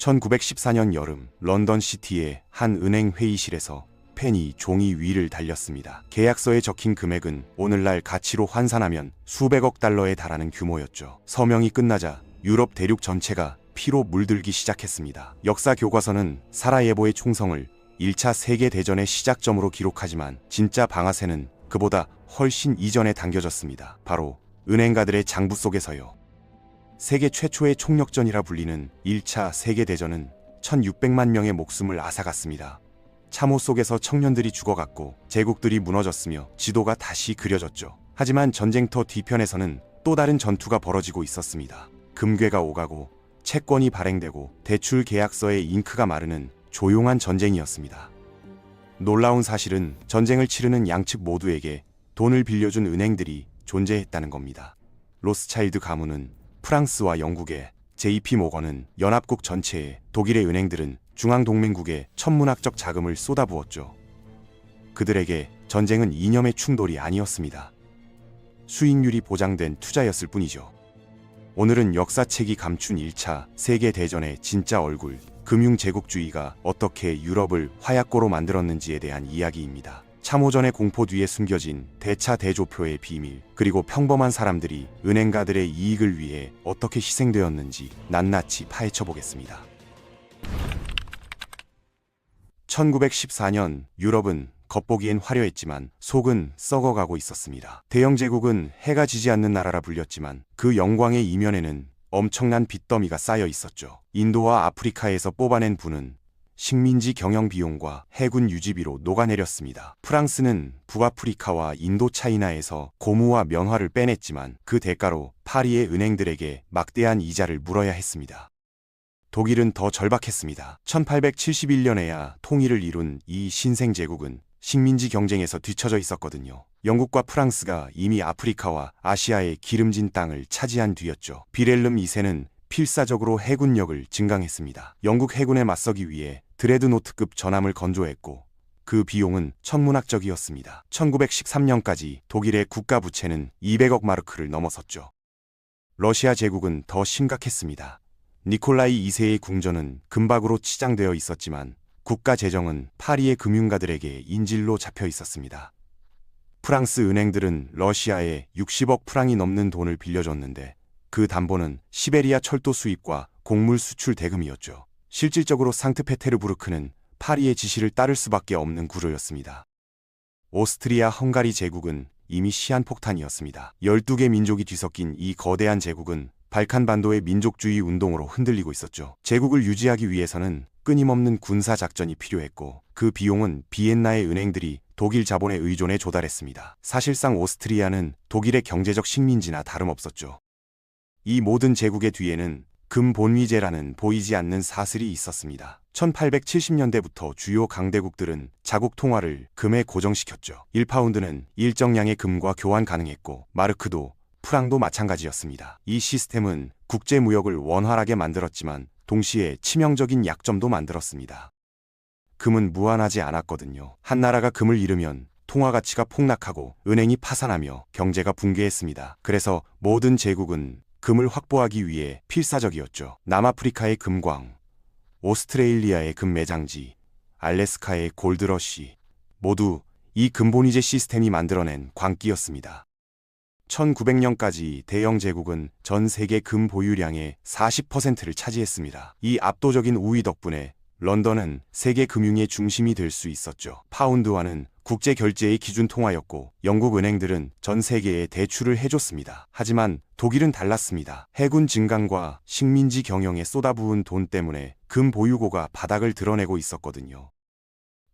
1914년 여름 런던 시티의 한 은행 회의실에서 펜이 종이 위를 달렸습니다. 계약서에 적힌 금액은 오늘날 가치로 환산하면 수백억 달러에 달하는 규모였죠. 서명이 끝나자 유럽 대륙 전체가 피로 물들기 시작했습니다. 역사 교과서는 사라예보의 총성을 1차 세계대전의 시작점으로 기록하지만 진짜 방아쇠는 그보다 훨씬 이전에 당겨졌습니다. 바로 은행가들의 장부 속에서요. 세계 최초의 총력전이라 불리는 1차 세계대전은 1600만 명의 목숨을 앗아갔습니다. 참호 속에서 청년들이 죽어갔고 제국들이 무너졌으며 지도가 다시 그려졌죠. 하지만 전쟁터 뒤편에서는 또 다른 전투가 벌어지고 있었습니다. 금괴가 오가고 채권이 발행되고 대출 계약서에 잉크가 마르는 조용한 전쟁이었습니다. 놀라운 사실은 전쟁을 치르는 양측 모두에게 돈을 빌려준 은행들이 존재했다는 겁니다. 로스차일드 가문은 프랑스와 영국의 JP 모건은 연합국 전체에, 독일의 은행들은 중앙동맹국에 천문학적 자금을 쏟아부었죠. 그들에게 전쟁은 이념의 충돌이 아니었습니다. 수익률이 보장된 투자였을 뿐이죠. 오늘은 역사책이 감춘 1차 세계대전의 진짜 얼굴, 금융제국주의가 어떻게 유럽을 화약고로 만들었는지에 대한 이야기입니다. 참호전의 공포 뒤에 숨겨진 대차 대조표의 비밀, 그리고 평범한 사람들이 은행가들의 이익을 위해 어떻게 희생되었는지 낱낱이 파헤쳐 보겠습니다. 1914년 유럽은 겉보기엔 화려했지만 속은 썩어가고 있었습니다. 대영 제국은 해가 지지 않는 나라라 불렸지만 그 영광의 이면에는 엄청난 빚더미가 쌓여 있었죠. 인도와 아프리카에서 뽑아낸 부는 식민지 경영 비용과 해군 유지비로 녹아내렸습니다. 프랑스는 북아프리카와 인도차이나에서 고무와 면화를 빼냈지만 그 대가로 파리의 은행들에게 막대한 이자를 물어야 했습니다. 독일은 더 절박했습니다. 1871년에야 통일을 이룬 이 신생제국은 식민지 경쟁에서 뒤처져 있었거든요. 영국과 프랑스가 이미 아프리카와 아시아의 기름진 땅을 차지한 뒤였죠. 비렐름 2세는 필사적으로 해군력을 증강했습니다. 영국 해군에 맞서기 위해 드레드노트급 전함을 건조했고 그 비용은 천문학적이었습니다. 1913년까지 독일의 국가 부채는 200억 마르크를 넘어섰죠. 러시아 제국은 더 심각했습니다. 니콜라이 2세의 궁전은 금박으로 치장되어 있었지만 국가 재정은 파리의 금융가들에게 인질로 잡혀 있었습니다. 프랑스 은행들은 러시아에 60억 프랑이 넘는 돈을 빌려줬는데 그 담보는 시베리아 철도 수입과 곡물 수출 대금이었죠. 실질적으로 상트페테르부르크는 파리의 지시를 따를 수밖에 없는 구조였습니다. 오스트리아 헝가리 제국은 이미 시한폭탄이었습니다. 12개 민족이 뒤섞인 이 거대한 제국은 발칸반도의 민족주의 운동으로 흔들리고 있었죠. 제국을 유지하기 위해서는 끊임없는 군사작전이 필요했고 그 비용은 비엔나의 은행들이 독일 자본에 의존해 조달했습니다. 사실상 오스트리아는 독일의 경제적 식민지나 다름없었죠. 이 모든 제국의 뒤에는 금본위제라는 보이지 않는 사슬이 있었습니다. 1870년대부터 주요 강대국들은 자국 통화를 금에 고정시켰죠. 1파운드는 일정량의 금과 교환 가능했고 마르크도 프랑도 마찬가지였습니다. 이 시스템은 국제무역을 원활하게 만들었지만 동시에 치명적인 약점도 만들었습니다. 금은 무한하지 않았거든요. 한 나라가 금을 잃으면 통화 가치가 폭락하고 은행이 파산하며 경제가 붕괴했습니다. 그래서 모든 제국은 금을 확보하기 위해 필사적이었죠. 남아프리카의 금광, 오스트레일리아의 금매장지, 알래스카의 골드러시, 모두 이 금본위제 시스템이 만들어낸 광기였습니다. 1900년까지 대영 제국은 전 세계 금 보유량의 40%를 차지했습니다. 이 압도적인 우위 덕분에 런던은 세계 금융의 중심이 될 수 있었죠. 파운드화는 국제 결제의 기준 통화였고 영국 은행들은 전 세계에 대출을 해줬습니다. 하지만 독일은 달랐습니다. 해군 증강과 식민지 경영에 쏟아부은 돈 때문에 금 보유고가 바닥을 드러내고 있었거든요.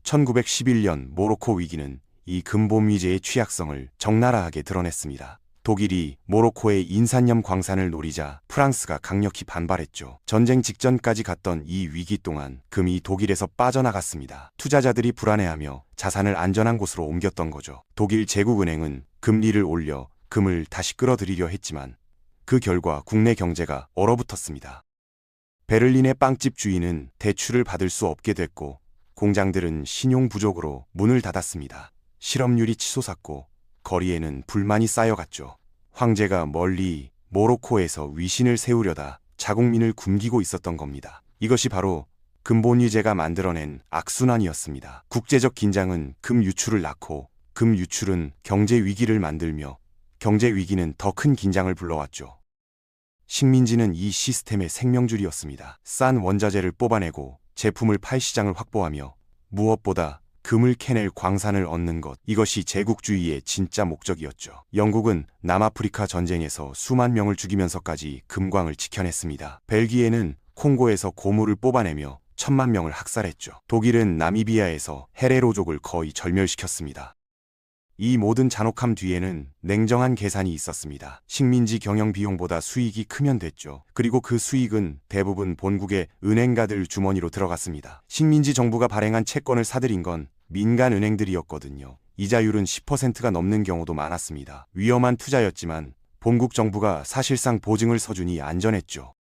1911년 모로코 위기는 이 금본위제의 취약성을 적나라하게 드러냈습니다. 독일이 모로코의 인산염 광산을 노리자 프랑스가 강력히 반발했죠. 전쟁 직전까지 갔던 이 위기 동안 금이 독일에서 빠져나갔습니다. 투자자들이 불안해하며 자산을 안전한 곳으로 옮겼던 거죠. 독일 제국은행은 금리를 올려 금을 다시 끌어들이려 했지만 그 결과 국내 경제가 얼어붙었습니다. 베를린의 빵집 주인은 대출을 받을 수 없게 됐고 공장들은 신용 부족으로 문을 닫았습니다. 실업률이 치솟았고 거리에는 불만이 쌓여갔죠. 황제가 멀리 모로코에서 위신을 세우려다 자국민을 굶기고 있었던 겁니다. 이것이 바로 금본위제가 만들어낸 악순환이었습니다. 국제적 긴장은 금 유출을 낳고 금 유출은 경제 위기를 만들며 경제 위기는 더 큰 긴장을 불러왔죠. 식민지는 이 시스템의 생명줄이었습니다. 싼 원자재를 뽑아내고 제품을 팔 시장을 확보하며 무엇보다 금을 캐낼 광산을 얻는 것, 이것이 제국주의의 진짜 목적이었죠. 영국은 남아프리카 전쟁에서 수만 명을 죽이면서까지 금광을 지켜냈습니다. 벨기에는 콩고에서 고무를 뽑아내며 1,000만 명을 학살했죠. 독일은 나미비아에서 헤레로족을 거의 절멸시켰습니다. 이 모든 잔혹함 뒤에는 냉정한 계산이 있었습니다. 식민지 경영 비용보다 수익이 크면 됐죠. 그리고 그 수익은 대부분 본국의 은행가들 주머니로 들어갔습니다. 식민지 정부가 발행한 채권을 사들인 건 민간 은행들이었거든요. 이자율은 10%가 넘는 경우도 많았습니다. 위험한 투자였지만 본국 정부가 사실상 보증을 서주니 안전했죠.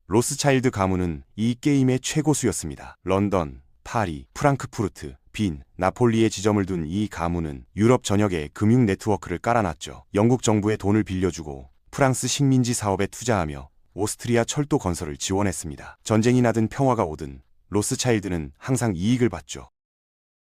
로스차일드 가문은 이 게임의 최고수였습니다. 런던, 파리, 프랑크푸르트, 빈, 나폴리에 지점을 둔 이 가문은 유럽 전역에 금융 네트워크를 깔아놨죠. 영국 정부에 돈을 빌려주고 프랑스 식민지 사업에 투자하며 오스트리아 철도 건설을 지원했습니다. 전쟁이 나든 평화가 오든 로스차일드는 항상 이익을 봤죠.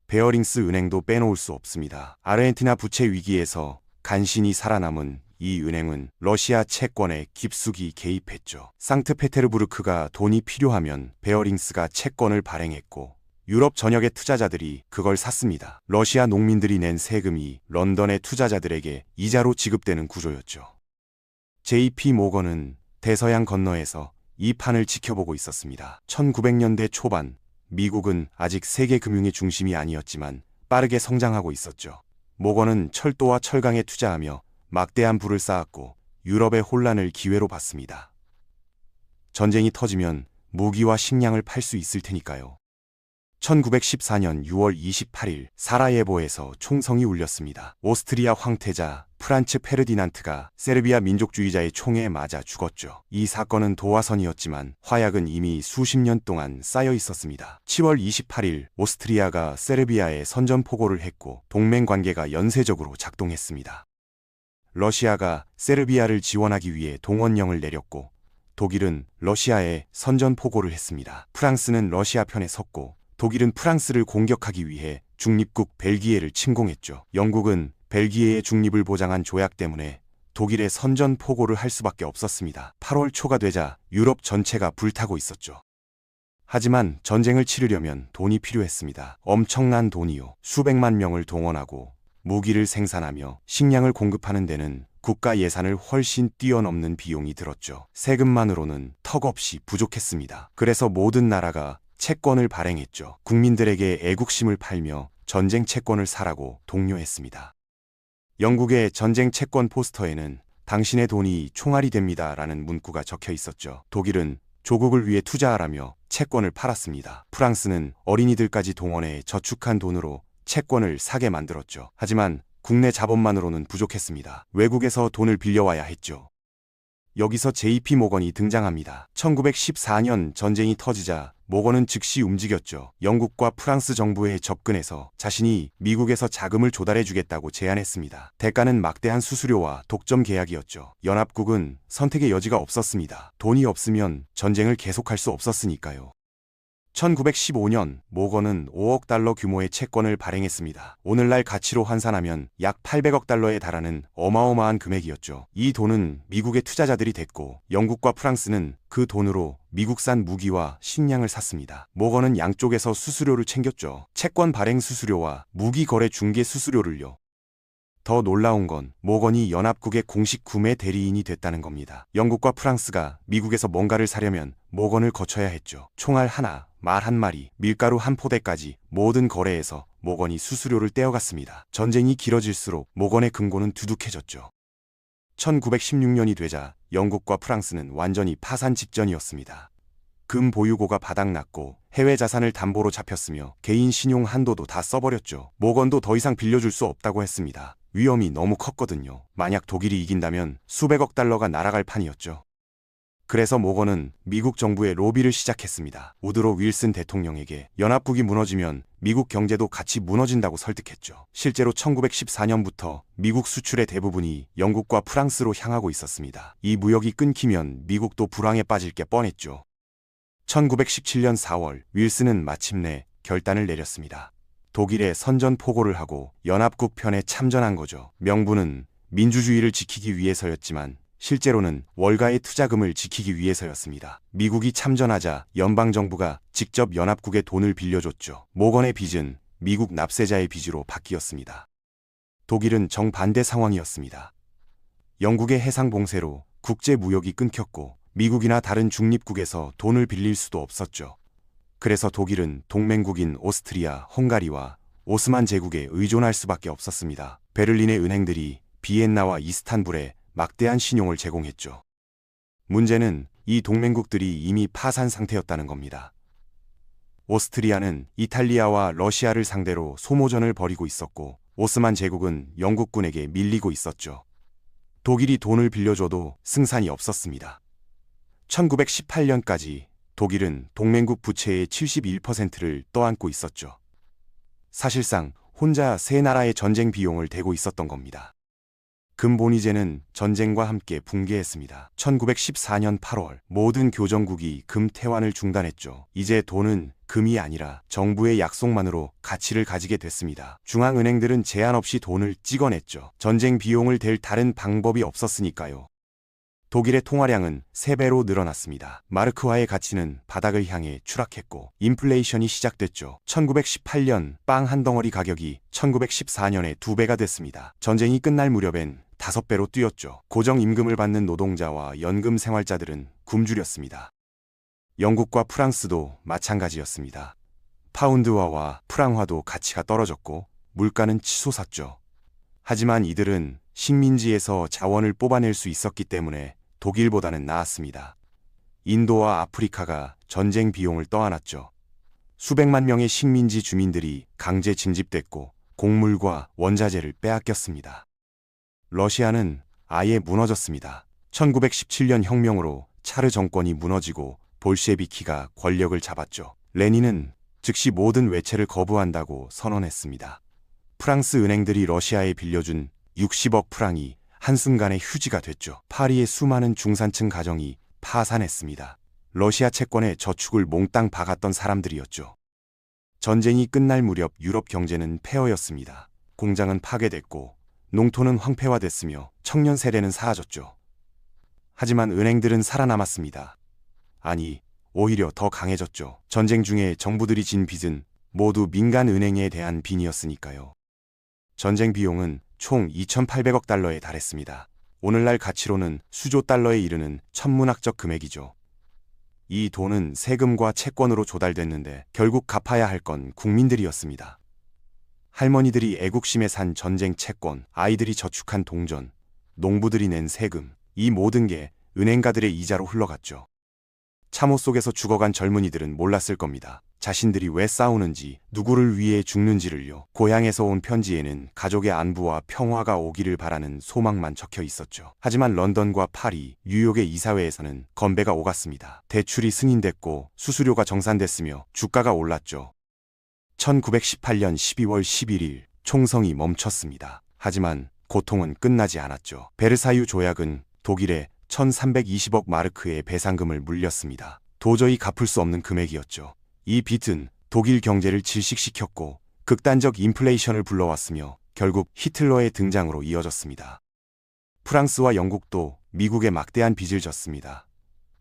베어링스 은행도 빼놓을 수 없습니다. 아르헨티나 부채 위기에서 간신히 살아남은 이 은행은 러시아 채권에 깊숙이 개입했죠. 상트페테르부르크가 돈이 필요하면 베어링스가 채권을 발행했고 유럽 전역의 투자자들이 그걸 샀습니다. 러시아 농민들이 낸 세금이 런던의 투자자들에게 이자로 지급되는 구조였죠. JP 모건은 대서양 건너에서 이 판을 지켜보고 있었습니다. 1900년대 초반 미국은 아직 세계 금융의 중심이 아니었지만 빠르게 성장하고 있었죠. 모건은 철도와 철강에 투자하며 막대한 부를 쌓았고 유럽의 혼란을 기회로 봤습니다. 전쟁이 터지면 무기와 식량을 팔 수 있을 테니까요. 1914년 6월 28일 사라예보에서 총성이 울렸습니다. 오스트리아 황태자 프란츠 페르디난트가 세르비아 민족주의자의 총에 맞아 죽었죠. 이 사건은 도화선이었지만 화약은 이미 수십 년 동안 쌓여 있었습니다. 10월 28일 오스트리아가 세르비아에 선전포고를 했고 동맹 관계가 연쇄적으로 작동했습니다. 러시아가 세르비아를 지원하기 위해 동원령을 내렸고 독일은 러시아에 선전포고를 했습니다. 프랑스는 러시아 편에 섰고 독일은 프랑스를 공격하기 위해 중립국 벨기에를 침공했죠. 영국은 벨기에의 중립을 보장한 조약 때문에 독일에 선전포고를 할 수밖에 없었습니다. 8월 초가 되자 유럽 전체가 불타고 있었죠. 하지만 전쟁을 치르려면 돈이 필요했습니다. 엄청난 돈이요. 수백만 명을 동원하고 무기를 생산하며 식량을 공급하는 데는 국가 예산을 훨씬 뛰어넘는 비용이 들었죠. 세금만으로는 턱없이 부족했습니다. 그래서 모든 나라가 채권을 발행했죠. 국민들에게 애국심을 팔며 전쟁 채권을 사라고 독려했습니다. 영국의 전쟁 채권 포스터에는 당신의 돈이 총알이 됩니다 라는 문구가 적혀 있었죠. 독일은 조국을 위해 투자하라며 채권을 팔았습니다. 프랑스는 어린이들까지 동원해 저축한 돈으로 채권을 사게 만들었죠. 하지만 국내 자본만으로는 부족했습니다. 외국에서 돈을 빌려와야 했죠. 여기서 JP 모건이 등장합니다. 1914년 전쟁이 터지자 모건은 즉시 움직였죠. 영국과 프랑스 정부에 접근해서 자신이 미국에서 자금을 조달해주겠다고 제안했습니다. 대가는 막대한 수수료와 독점 계약이었죠. 연합국은 선택의 여지가 없었습니다. 돈이 없으면 전쟁을 계속할 수 없었으니까요. 1915년 모건은 5억 달러 규모의 채권을 발행했습니다. 오늘날 가치로 환산하면 약 800억 달러에 달하는 어마어마한 금액이었죠. 이 돈은 미국의 투자자들이 됐고 영국과 프랑스는 그 돈으로 미국산 무기와 식량을 샀습니다. 모건은 양쪽에서 수수료를 챙겼죠. 채권 발행 수수료와 무기 거래 중개 수수료를요. 더 놀라운 건 모건이 연합국의 공식 구매 대리인이 됐다는 겁니다. 영국과 프랑스가 미국에서 뭔가를 사려면 모건을 거쳐야 했죠. 총알 하나, 말 한 마리, 밀가루 한 포대까지 모든 거래에서 모건이 수수료를 떼어갔습니다. 전쟁이 길어질수록 모건의 금고는 두둑해졌죠. 1916년이 되자 영국과 프랑스는 완전히 파산 직전이었습니다. 금 보유고가 바닥났고 해외 자산을 담보로 잡혔으며 개인 신용 한도도 다 써버렸죠. 모건도 더 이상 빌려줄 수 없다고 했습니다. 위험이 너무 컸거든요. 만약 독일이 이긴다면 수백억 달러가 날아갈 판이었죠. 그래서 모건은 미국 정부에 로비를 시작했습니다. 우드로 윌슨 대통령에게 연합국이 무너지면 미국 경제도 같이 무너진다고 설득했죠. 실제로 1914년부터 미국 수출의 대부분이 영국과 프랑스로 향하고 있었습니다. 이 무역이 끊기면 미국도 불황에 빠질 게 뻔했죠. 1917년 4월 윌슨은 마침내 결단을 내렸습니다. 독일에 선전포고를 하고 연합국 편에 참전한 거죠. 명분은 민주주의를 지키기 위해서였지만 실제로는 월가의 투자금을 지키기 위해서였습니다. 미국이 참전하자 연방정부가 직접 연합국에 돈을 빌려줬죠. 모건의 빚은 미국 납세자의 빚으로 바뀌었습니다. 독일은 정반대 상황이었습니다. 영국의 해상 봉쇄로 국제 무역이 끊겼고 미국이나 다른 중립국에서 돈을 빌릴 수도 없었죠. 그래서 독일은 동맹국인 오스트리아, 헝가리와 오스만 제국에 의존할 수밖에 없었습니다. 베를린의 은행들이 비엔나와 이스탄불에 막대한 신용을 제공했죠. 문제는 이 동맹국들이 이미 파산 상태였다는 겁니다. 오스트리아는 이탈리아와 러시아를 상대로 소모전을 벌이고 있었고 오스만 제국은 영국군에게 밀리고 있었죠. 독일이 돈을 빌려줘도 승산이 없었습니다. 1918년까지 독일은 동맹국 부채의 71%를 떠안고 있었죠. 사실상 혼자 세 나라의 전쟁 비용을 대고 있었던 겁니다. 금본위제는 전쟁과 함께 붕괴했습니다. 1914년 8월 모든 교정국이 금 태환을 중단했죠. 이제 돈은 금이 아니라 정부의 약속만으로 가치를 가지게 됐습니다. 중앙은행들은 제한 없이 돈을 찍어냈죠. 전쟁 비용을 댈 다른 방법이 없었으니까요. 독일의 통화량은 3배로 늘어났습니다. 마르크화의 가치는 바닥을 향해 추락했고 인플레이션이 시작됐죠. 1918년 빵 한 덩어리 가격이 1914년에 2배가 됐습니다. 전쟁이 끝날 무렵엔 5배로 뛰었죠. 고정임금을 받는 노동자와 연금 생활자들은 굶주렸습니다. 영국과 프랑스도 마찬가지였습니다. 파운드화와 프랑화도 가치가 떨어졌고 물가는 치솟았죠. 하지만 이들은 식민지에서 자원을 뽑아낼 수 있었기 때문에 독일보다는 나았습니다. 인도와 아프리카가 전쟁 비용을 떠안았죠. 수백만 명의 식민지 주민들이 강제 징집됐고 곡물과 원자재를 빼앗겼습니다. 러시아는 아예 무너졌습니다. 1917년 혁명으로 차르 정권이 무너지고 볼셰비키가 권력을 잡았죠. 레닌은 즉시 모든 외채를 거부한다고 선언했습니다. 프랑스 은행들이 러시아에 빌려준 60억 프랑이 한순간에 휴지가 됐죠. 파리의 수많은 중산층 가정이 파산했습니다. 러시아 채권에 저축을 몽땅 박았던 사람들이었죠. 전쟁이 끝날 무렵 유럽 경제는 폐허였습니다. 공장은 파괴됐고 농토는 황폐화됐으며 청년 세대는 사라졌죠. 하지만 은행들은 살아남았습니다. 아니, 오히려 더 강해졌죠. 전쟁 중에 정부들이 진 빚은 모두 민간 은행에 대한 빚이었으니까요. 전쟁 비용은 총 2,800억 달러에 달했습니다. 오늘날 가치로는 수조 달러에 이르는 천문학적 금액이죠. 이 돈은 세금과 채권으로 조달됐는데 결국 갚아야 할 건 국민들이었습니다. 할머니들이 애국심에 산 전쟁 채권, 아이들이 저축한 동전, 농부들이 낸 세금, 이 모든 게 은행가들의 이자로 흘러갔죠. 참호 속에서 죽어간 젊은이들은 몰랐을 겁니다. 자신들이 왜 싸우는지, 누구를 위해 죽는지를요. 고향에서 온 편지에는 가족의 안부와 평화가 오기를 바라는 소망만 적혀 있었죠. 하지만 런던과 파리, 뉴욕의 이사회에서는 건배가 오갔습니다. 대출이 승인됐고 수수료가 정산됐으며 주가가 올랐죠. 1918년 12월 11일 총성이 멈췄습니다. 하지만 고통은 끝나지 않았죠. 베르사유 조약은 독일에 1320억 마르크의 배상금을 물렸습니다. 도저히 갚을 수 없는 금액이었죠. 이 빚은 독일 경제를 질식시켰고 극단적 인플레이션을 불러왔으며 결국 히틀러의 등장으로 이어졌습니다. 프랑스와 영국도 미국에 막대한 빚을 졌습니다.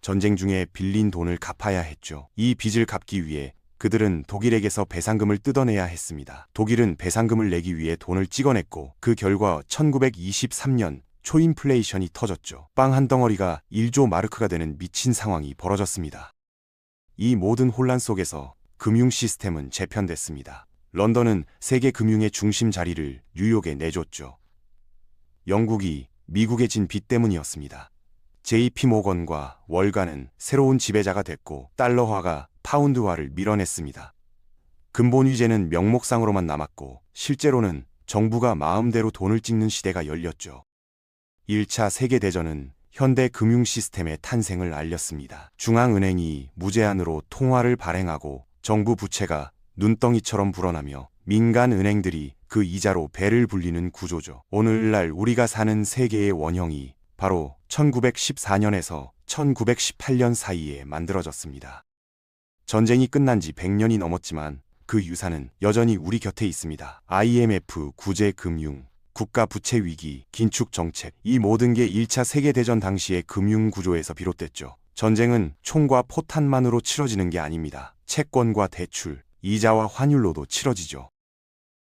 전쟁 중에 빌린 돈을 갚아야 했죠. 이 빚을 갚기 위해 그들은 독일에게서 배상금을 뜯어내야 했습니다. 독일은 배상금을 내기 위해 돈을 찍어냈고 그 결과 1923년 초인플레이션이 터졌죠. 빵 한 덩어리가 1조 마르크가 되는 미친 상황이 벌어졌습니다. 이 모든 혼란 속에서 금융 시스템은 재편됐습니다. 런던은 세계 금융의 중심 자리를 뉴욕에 내줬죠. 영국이 미국에 진 빚 때문이었습니다. JP 모건과 월가는 새로운 지배자가 됐고 달러화가 파운드화를 밀어냈습니다. 근본위제는 명목상으로만 남았고 실제로는 정부가 마음대로 돈을 찍는 시대가 열렸죠. 1차 세계대전은 현대 금융 시스템의 탄생을 알렸습니다. 중앙은행이 무제한으로 통화를 발행하고 정부 부채가 눈덩이처럼 불어나며 민간 은행들이 그 이자로 배를 불리는 구조죠. 오늘날 우리가 사는 세계의 원형이 바로 1914년에서 1918년 사이에 만들어졌습니다. 전쟁이 끝난 지 100년이 넘었지만 그 유산은 여전히 우리 곁에 있습니다. IMF, 구제금융, 국가 부채 위기, 긴축 정책, 이 모든 게 1차 세계대전 당시의 금융 구조에서 비롯됐죠. 전쟁은 총과 포탄만으로 치러지는 게 아닙니다. 채권과 대출, 이자와 환율로도 치러지죠.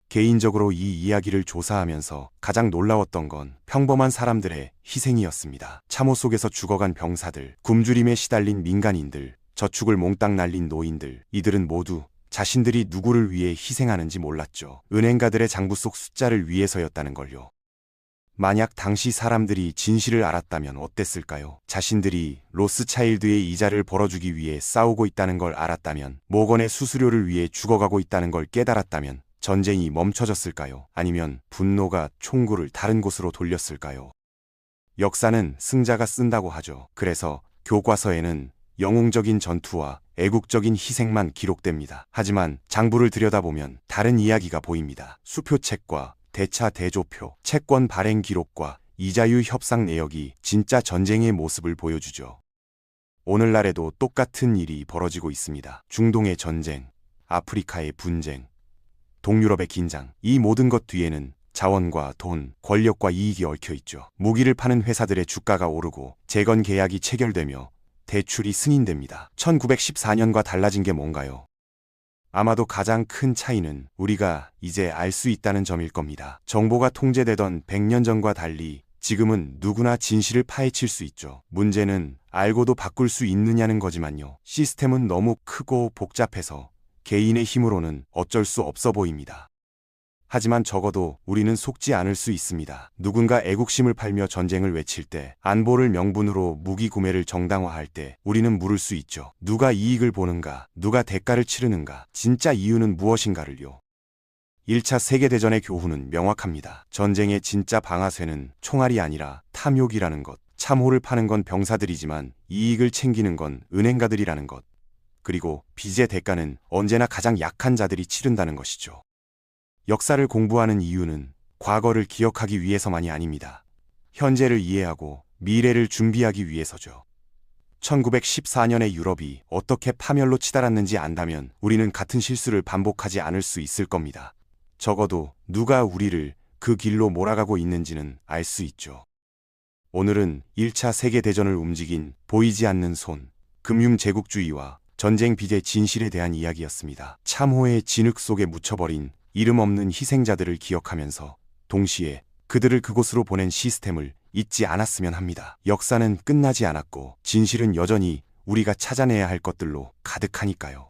개인적으로 이 이야기를 조사하면서 가장 놀라웠던 건 평범한 사람들의 희생이었습니다. 참호 속에서 죽어간 병사들, 굶주림에 시달린 민간인들, 저축을 몽땅 날린 노인들, 이들은 모두 자신들이 누구를 위해 희생하는지 몰랐죠. 은행가들의 장부 속 숫자를 위해서였다는 걸요. 만약 당시 사람들이 진실을 알았다면 어땠을까요? 자신들이 로스차일드의 이자를 벌어주기 위해 싸우고 있다는 걸 알았다면, 모건의 수수료를 위해 죽어가고 있다는 걸 깨달았다면 전쟁이 멈춰졌을까요? 아니면 분노가 총구를 다른 곳으로 돌렸을까요? 역사는 승자가 쓴다고 하죠. 그래서 교과서에는 영웅적인 전투와 애국적인 희생만 기록됩니다. 하지만 장부를 들여다보면 다른 이야기가 보입니다. 수표책과 대차 대조표, 채권 발행 기록과 이자율 협상 내역이 진짜 전쟁의 모습을 보여주죠. 오늘날에도 똑같은 일이 벌어지고 있습니다. 중동의 전쟁, 아프리카의 분쟁, 동유럽의 긴장, 이 모든 것 뒤에는 자원과 돈, 권력과 이익이 얽혀 있죠. 무기를 파는 회사들의 주가가 오르고 재건 계약이 체결되며 대출이 승인됩니다. 1914년과 달라진 게 뭔가요? 아마도 가장 큰 차이는 우리가 이제 알 수 있다는 점일 겁니다. 정보가 통제되던 100년 전과 달리 지금은 누구나 진실을 파헤칠 수 있죠. 문제는 알고도 바꿀 수 있느냐는 거지만요. 시스템은 너무 크고 복잡해서 개인의 힘으로는 어쩔 수 없어 보입니다. 하지만 적어도 우리는 속지 않을 수 있습니다. 누군가 애국심을 팔며 전쟁을 외칠 때, 안보를 명분으로 무기 구매를 정당화할 때 우리는 물을 수 있죠. 누가 이익을 보는가? 누가 대가를 치르는가? 진짜 이유는 무엇인가를요. 1차 세계대전의 교훈은 명확합니다. 전쟁의 진짜 방아쇠는 총알이 아니라 탐욕이라는 것. 참호를 파는 건 병사들이지만 이익을 챙기는 건 은행가들이라는 것. 그리고 빚의 대가는 언제나 가장 약한 자들이 치른다는 것이죠. 역사를 공부하는 이유는 과거를 기억하기 위해서만이 아닙니다. 현재를 이해하고 미래를 준비하기 위해서죠. 1914년의 유럽이 어떻게 파멸로 치달았는지 안다면 우리는 같은 실수를 반복하지 않을 수 있을 겁니다. 적어도 누가 우리를 그 길로 몰아가고 있는지는 알 수 있죠. 오늘은 1차 세계대전을 움직인 보이지 않는 손, 금융제국주의와 전쟁 빚의 진실에 대한 이야기였습니다. 참호의 진흙 속에 묻혀버린 이름 없는 희생자들을 기억하면서 동시에 그들을 그곳으로 보낸 시스템을 잊지 않았으면 합니다. 역사는 끝나지 않았고 진실은 여전히 우리가 찾아내야 할 것들로 가득하니까요.